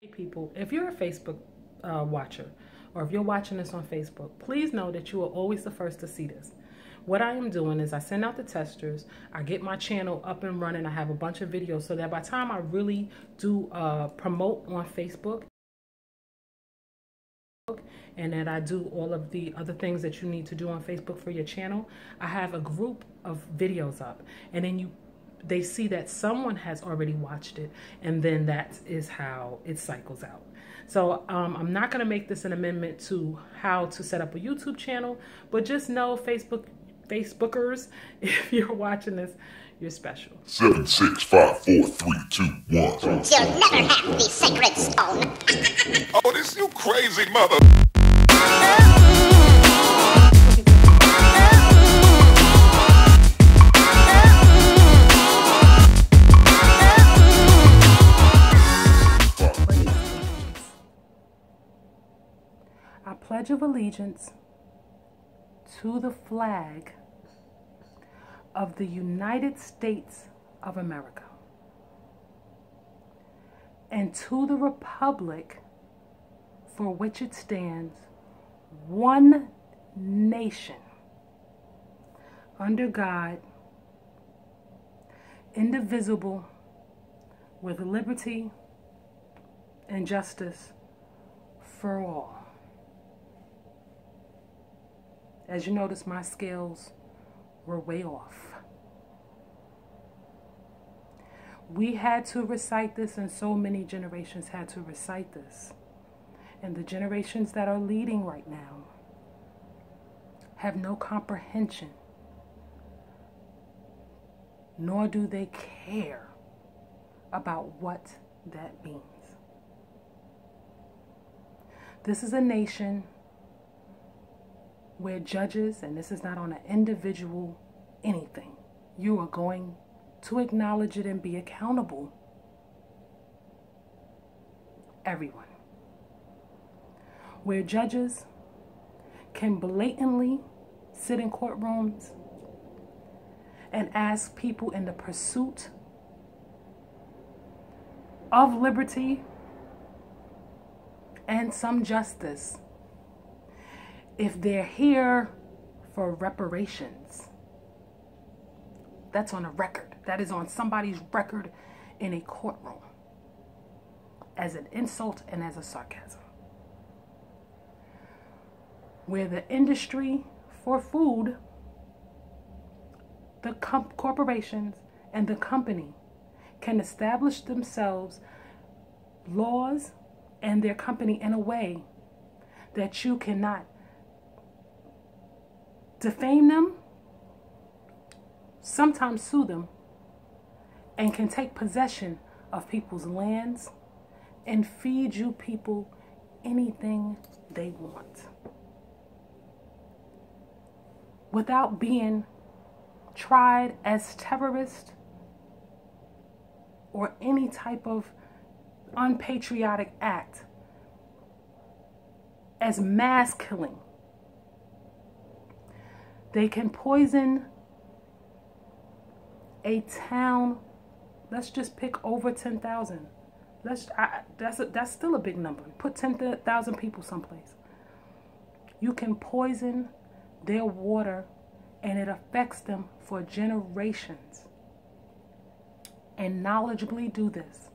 Hey people, if you're a Facebook watcher, or if you're watching this on Facebook, please know that you are always the first to see this. What I am doing is I send out the testers, I get my channel up and running, I have a bunch of videos so that by the time I really do promote on Facebook, and that I do all of the other things that you need to do on Facebook for your channel, I have a group of videos up, and then they see that someone has already watched it, and then that is how it cycles out. So I'm not going to make this an amendment to how to set up a YouTube channel, but just know Facebookers, if you're watching this, you're special. 7, 6, 5, 4, 3, 2, 1. You'll never have the sacred stone. Oh, this you crazy mother. I pledge of allegiance to the flag of the United States of America and to the republic for which it stands, one nation, under God, indivisible, with liberty and justice for all. As you notice, my scales were way off. We had to recite this, and so many generations had to recite this. And the generations that are leading right now have no comprehension, nor do they care about what that means. This is a nation where judges, and this is not on an individual anything, you are going to acknowledge it and be accountable. Everyone. Where judges can blatantly sit in courtrooms and ask people in the pursuit of liberty and some justice if they're here for reparations. That's on a record. That is on somebody's record in a courtroom as an insult and as a sarcasm. Where the industry for food, the corporations and the company can establish themselves laws and their company in a way that you cannot defame them, sometimes sue them, and can take possession of people's lands and feed you people anything they want without being tried as terrorists or any type of unpatriotic act as mass killing. They can poison a town. Let's just pick over 10,000. That's still a big number. Put 10,000 people someplace. You can poison their water, and it affects them for generations. And knowledgeably do this,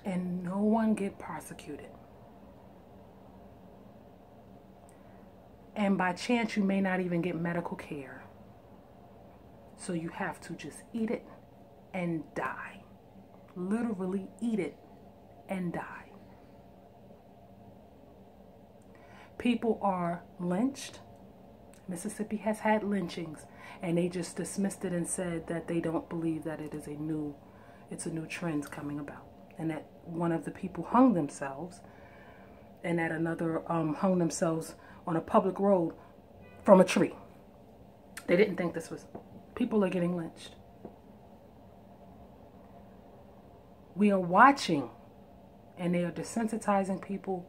and no one get prosecuted. And by chance, you may not even get medical care. So you have to just eat it and die. Literally eat it and die. People are lynched. Mississippi has had lynchings, and they just dismissed it and said that they don't believe that it's a new trend coming about. And that one of the people hung themselves, and that another hung themselves on a public road from a tree. They didn't think this was... People are getting lynched. We are watching, and they are desensitizing people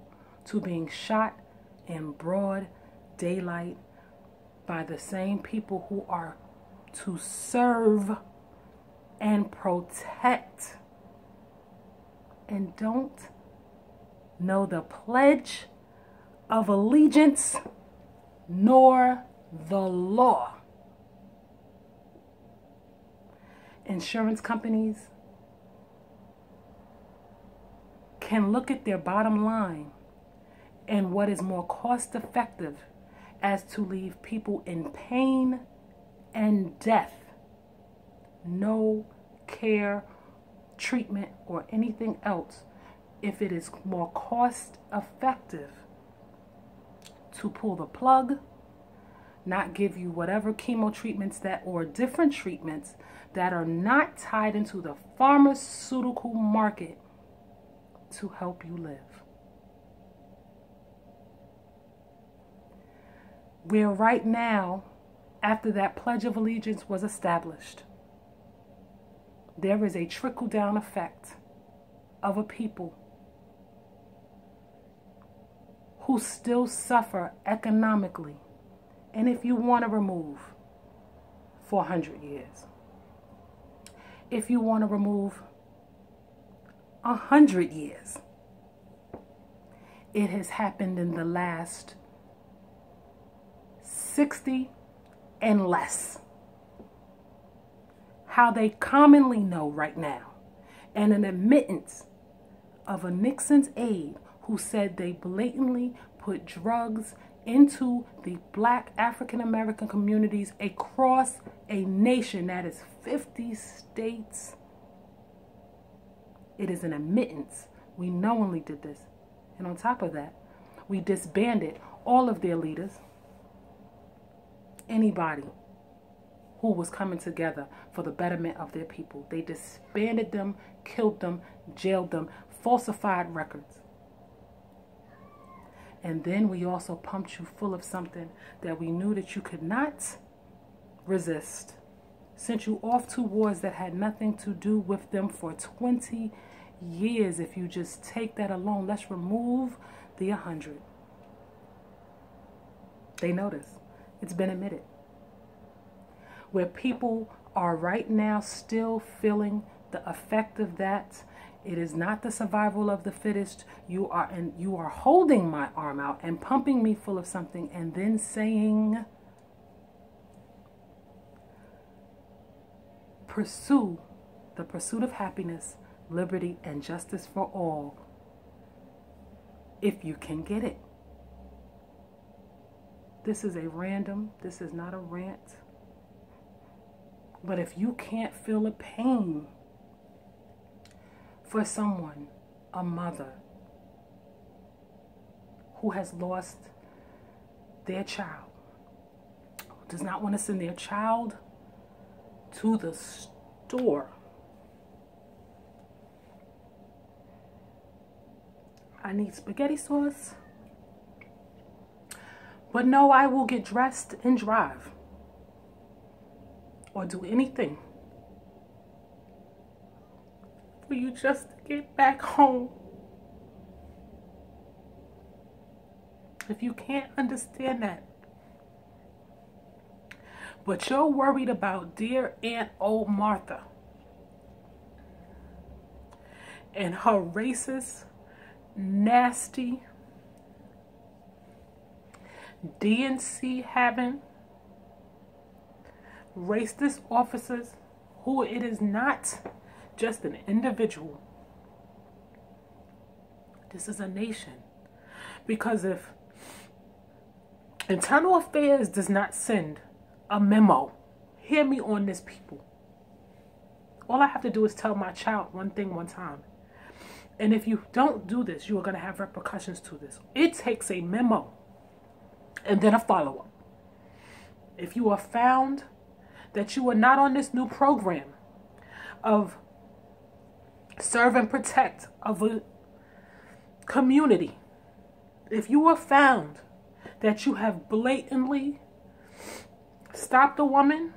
to being shot in broad daylight by the same people who are to serve and protect. And don't know the Pledge of Allegiance nor the law. Insurance companies can look at their bottom line and what is more cost effective as to leave people in pain and death. No care, treatment, or anything else if it is more cost effective to pull the plug, not give you whatever chemo treatments that or different treatments that are not tied into the pharmaceutical market to help you live. Where right now, after that Pledge of Allegiance was established, there is a trickle-down effect of a people who still suffer economically. And if you want to remove 400 years, if you want to remove 100 years, it has happened in the last 60 and less. How they commonly know right now, and an admittance of a Nixon's aide who said they blatantly put drugs into the Black African American communities across a nation that is 50 states. It is an admittance. We knowingly did this. And on top of that, we disbanded all of their leaders. Anybody who was coming together for the betterment of their people. They disbanded them, killed them, jailed them, falsified records. And then we also pumped you full of something that we knew that you could not resist. Sent you off to wars that had nothing to do with them for 20 years. If you just take that alone, let's remove the 100. They know this. It's been admitted. Where people are right now still feeling the effect of that. It is not the survival of the fittest. You are holding my arm out and pumping me full of something and then saying, pursue the pursuit of happiness, liberty, and justice for all if you can get it. This is a random, this is not a rant. But if you can't feel a pain for someone, a mother who has lost their child, who does not want to send their child to the store, I need spaghetti sauce. But no, I will get dressed and drive or do anything for you just to get back home. If you can't understand that, but you're worried about dear Aunt Old Martha and her racist, nasty, DNC having racist officers who it is not just an individual. This is a nation. Because if Internal Affairs does not send a memo, hear me on this, people. All I have to do is tell my child one thing one time. And if you don't do this, you are going to have repercussions to this. It takes a memo and then a follow-up. If you are found that you are not on this new program of serve and protect of a community, if you are found that you have blatantly stopped a woman,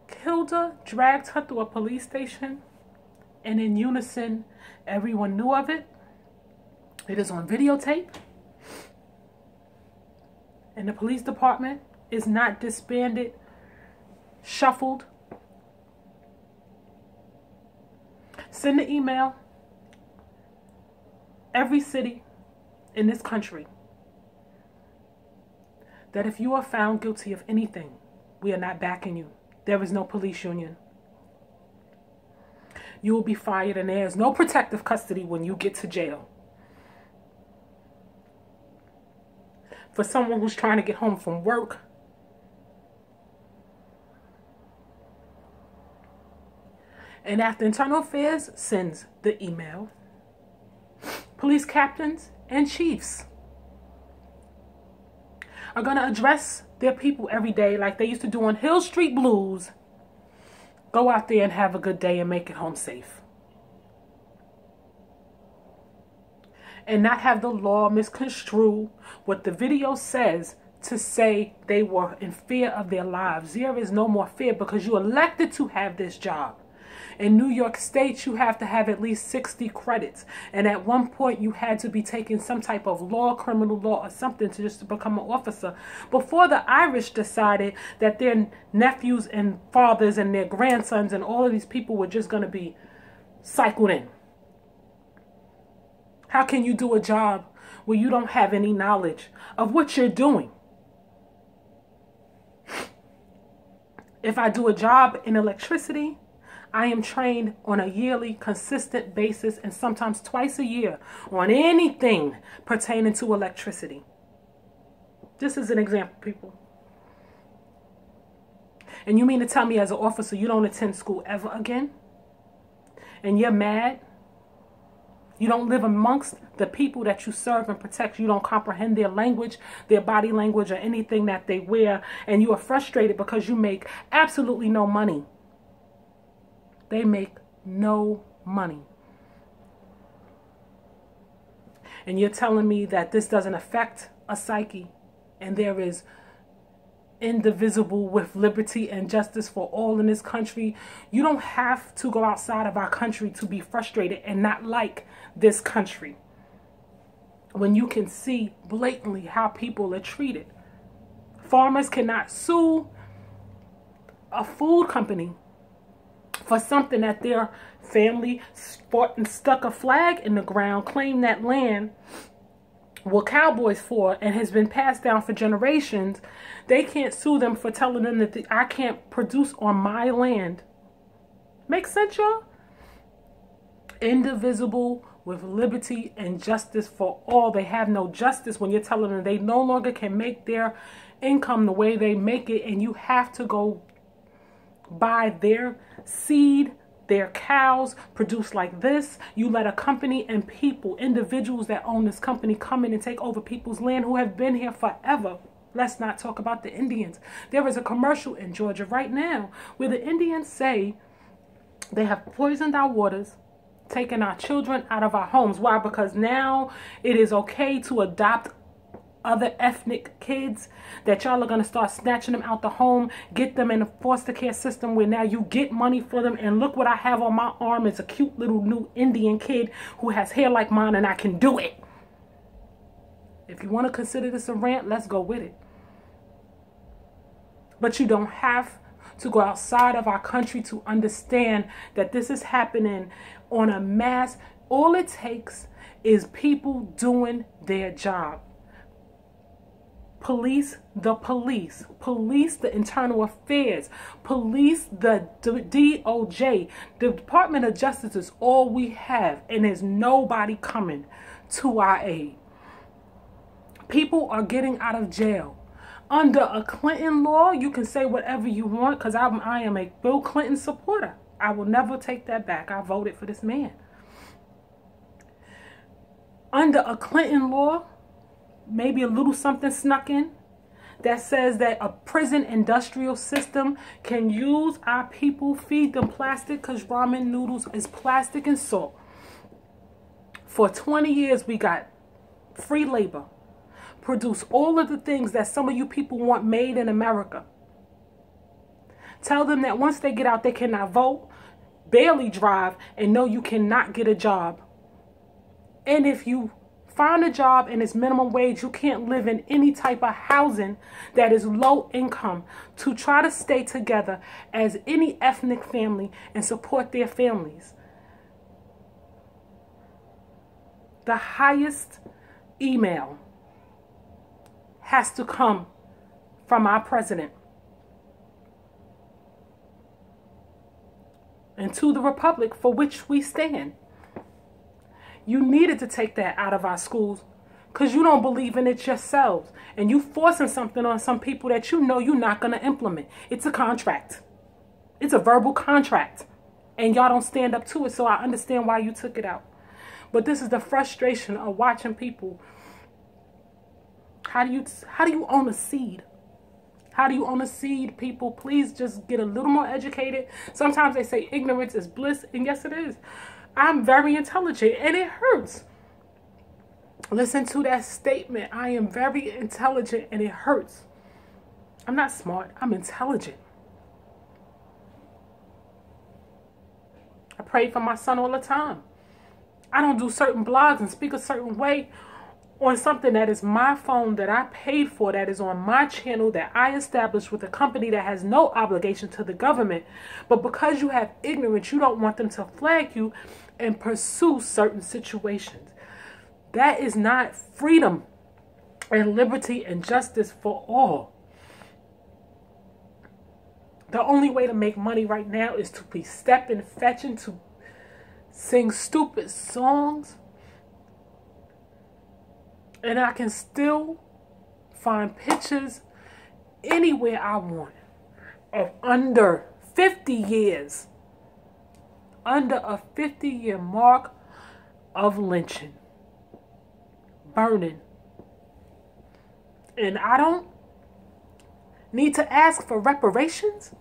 killed her, dragged her to a police station, and in unison, everyone knew of it, it is on videotape, and the police department is not disbanded, shuffled, send an email every city in this country that if you are found guilty of anything, we are not backing you. There is no police union. You will be fired, and there is no protective custody when you get to jail. For someone who's trying to get home from work, and after Internal Affairs sends the email, police captains and chiefs are going to address their people every day like they used to do on Hill Street Blues. Go out there and have a good day and make it home safe. And not have the law misconstrue what the video says to say they were in fear of their lives. There is no more fear because you elected to have this job. In New York State, you have to have at least 60 credits. And at one point, you had to be taking some type of law, criminal law, or something to just become an officer. Before the Irish decided that their nephews and fathers and their grandsons and all of these people were just going to be cycled in. How can you do a job where you don't have any knowledge of what you're doing? If I do a job in electricity, I am trained on a yearly, consistent basis and sometimes twice a year on anything pertaining to electricity. This is an example, people. And you mean to tell me as an officer you don't attend school ever again? And you're mad? You don't live amongst the people that you serve and protect. You don't comprehend their language, their body language, or anything that they wear. And you are frustrated because you make absolutely no money. They make no money. And you're telling me that this doesn't affect a psyche and there is indivisible with liberty and justice for all in this country. You don't have to go outside of our country to be frustrated and not like this country when you can see blatantly how people are treated. Farmers cannot sue a food company for something that their family fought and stuck a flag in the ground, claimed that land were cowboys for and has been passed down for generations. They can't sue them for telling them that I can't produce on my land. Make sense, y'all? Indivisible with liberty and justice for all. They have no justice when you're telling them they no longer can make their income the way they make it, and you have to go buy their seed, their cows produced like this. You let a company and people, individuals that own this company, come in and take over people's land who have been here forever. Let's not talk about the Indians. There is a commercial in Georgia right now where the Indians say they have poisoned our waters, taken our children out of our homes. Why? Because now it is okay to adopt other ethnic kids, that y'all are going to start snatching them out the home, get them in a foster care system where now you get money for them. And look what I have on my arm is a cute little new Indian kid who has hair like mine, and I can do it. If you want to consider this a rant, let's go with it. But you don't have to go outside of our country to understand that this is happening on a mass. All it takes is people doing their job. Police the police, police the internal affairs, police the DOJ. The Department of Justice is all we have, and there's nobody coming to our aid. People are getting out of jail. Under a Clinton law, you can say whatever you want, because I am a Bill Clinton supporter. I will never take that back. I voted for this man. Under a Clinton law, maybe a little something snuck in that says that a prison industrial system can use our people, feed them plastic, because ramen noodles is plastic and salt. For 20 years, we got free labor. Produce all of the things that some of you people want made in America. Tell them that once they get out, they cannot vote, barely drive, and no, you cannot get a job. And if you find a job and it's minimum wage, you can't live in any type of housing that is low income to try to stay together as any ethnic family and support their families. the highest email has to come from our president and to the republic for which we stand. You needed to take that out of our schools because you don't believe in it yourselves. And you forcing something on some people that you know you're not going to implement. It's a contract. It's a verbal contract. And y'all don't stand up to it. So I understand why you took it out. But this is the frustration of watching people. How do you own a seed? How do you own a seed, people? Please just get a little more educated. Sometimes they say ignorance is bliss. And yes, it is. I'm very intelligent and it hurts. Listen to that statement. I am very intelligent and it hurts. I'm not smart. I'm intelligent. I pray for my son all the time. I don't do certain blogs and speak a certain way on something that is my phone that I paid for, that is on my channel, that I established with a company that has no obligation to the government. But because you have ignorance, you don't want them to flag you and pursue certain situations. That is not freedom and liberty and justice for all. The only way to make money right now is to be stepping, fetching, to sing stupid songs. And I can still find pictures anywhere I want of under 50 years. Under a 50-year mark of lynching. Burning. And I don't need to ask for reparations.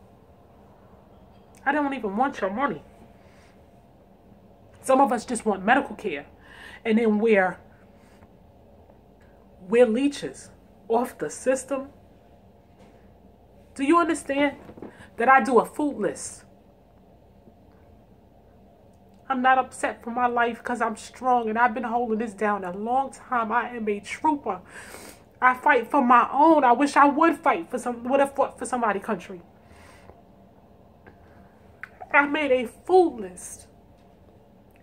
I don't even want your money. Some of us just want medical care. And then we're leeches off the system. Do you understand that I do a food list? I'm not upset for my life because I'm strong and I've been holding this down a long time. I am a trooper. I fight for my own. I wish I would fight for would have fought for somebody's country. I made a food list.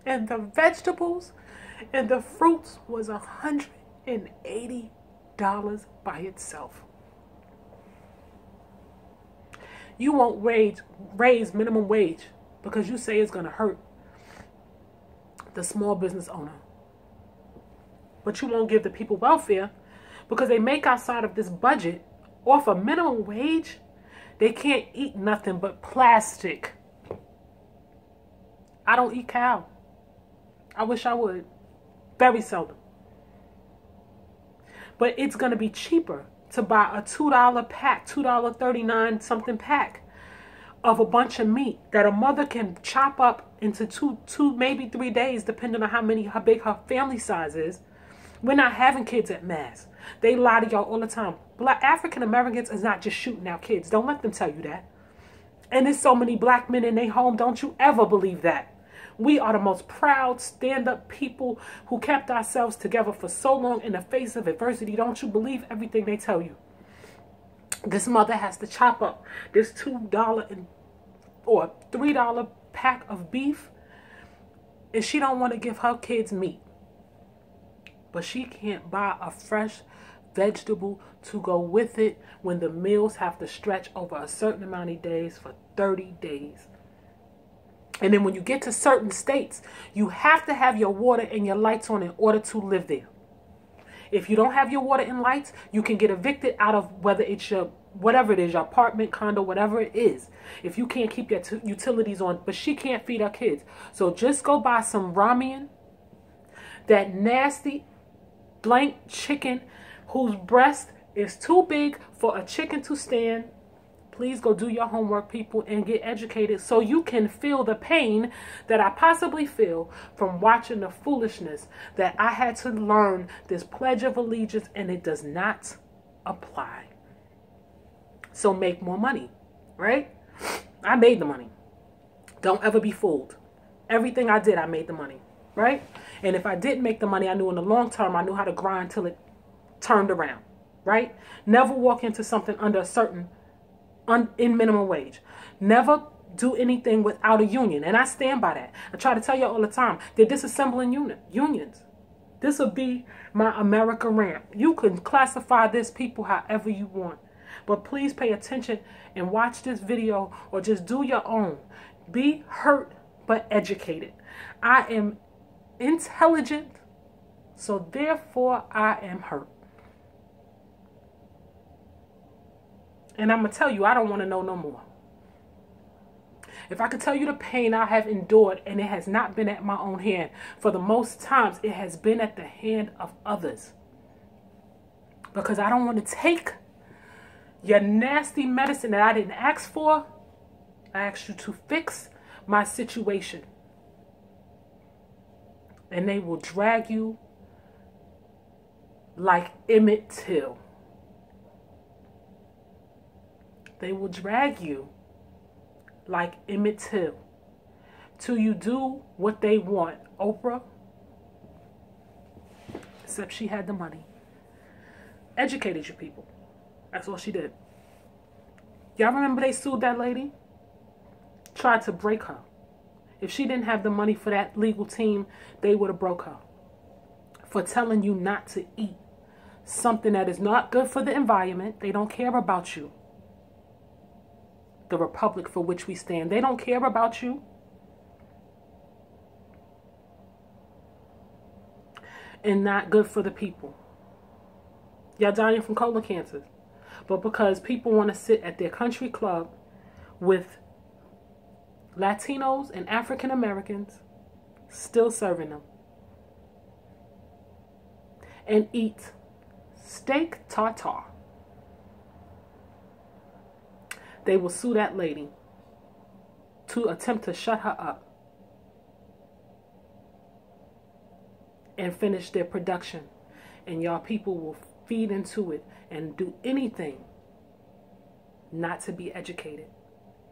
And the vegetables and the fruits was $180 by itself. You won't raise minimum wage because you say it's going to hurt the small business owner. But you won't give the people welfare because they make outside of this budget off a minimum wage. They can't eat nothing but plastic. I don't eat cow. I wish I would. Very seldom. But it's going to be cheaper to buy a $2 pack, $2.39 something pack of a bunch of meat that a mother can chop up into two, maybe 3 days, depending on how big her family size is. We're not having kids at mass. They lie to y'all all the time. Black African Americans is not just shooting out kids. Don't let them tell you that. And there's so many black men in their home. Don't you ever believe that. We are the most proud, stand-up people who kept ourselves together for so long in the face of adversity. Don't you believe everything they tell you? This mother has to chop up this $2 or $3 pack of beef, and she don't want to give her kids meat. But she can't buy a fresh vegetable to go with it when the meals have to stretch over a certain amount of days for 30 days. And then when you get to certain states, you have to have your water and your lights on in order to live there. If you don't have your water and lights, you can get evicted out of whether it's your, whatever it is, your apartment, condo, whatever it is. If you can't keep your utilities on, but she can't feed her kids. So just go buy some ramen, that nasty blank chicken whose breast is too big for a chicken to stand. Please go do your homework, people, and get educated so you can feel the pain that I possibly feel from watching the foolishness that I had to learn this Pledge of Allegiance, and it does not apply. So make more money, right? I made the money. Don't ever be fooled. Everything I did, I made the money, right? And if I didn't make the money, I knew in the long term, I knew how to grind till it turned around, right? Never walk into something under a certain in minimum wage. Never do anything without a union. And I stand by that. I try to tell you all the time, they're disassembling unions. This will be my America rant. You can classify this, people, however you want. But please pay attention and watch this video, or just do your own. Be hurt but educated. I am intelligent, so therefore I am hurt. And I'm going to tell you, I don't want to know no more. If I could tell you the pain I have endured, and it has not been at my own hand, for the most times it has been at the hand of others. Because I don't want to take your nasty medicine that I didn't ask for. I asked you to fix my situation. And they will drag you like Emmett Till. They will drag you like Emmett Till till you do what they want. Oprah, except she had the money, educated you people. That's all she did. Y'all remember they sued that lady? Tried to break her. If she didn't have the money for that legal team, they would have broke her. For telling you not to eat something that is not good for the environment. They don't care about you. The republic for which we stand. They don't care about you. And not good for the people. Y'all dying from colon cancer. But because people want to sit at their country club with Latinos and African Americans, still serving them, and eat steak tartare, they will sue that lady to attempt to shut her up and finish their production. And y'all people will feed into it and do anything not to be educated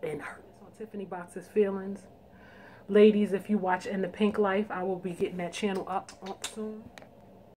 and hurt. On Tiffany Box's feelings. Ladies, if you watch In the Pink Life, I will be getting that channel up soon.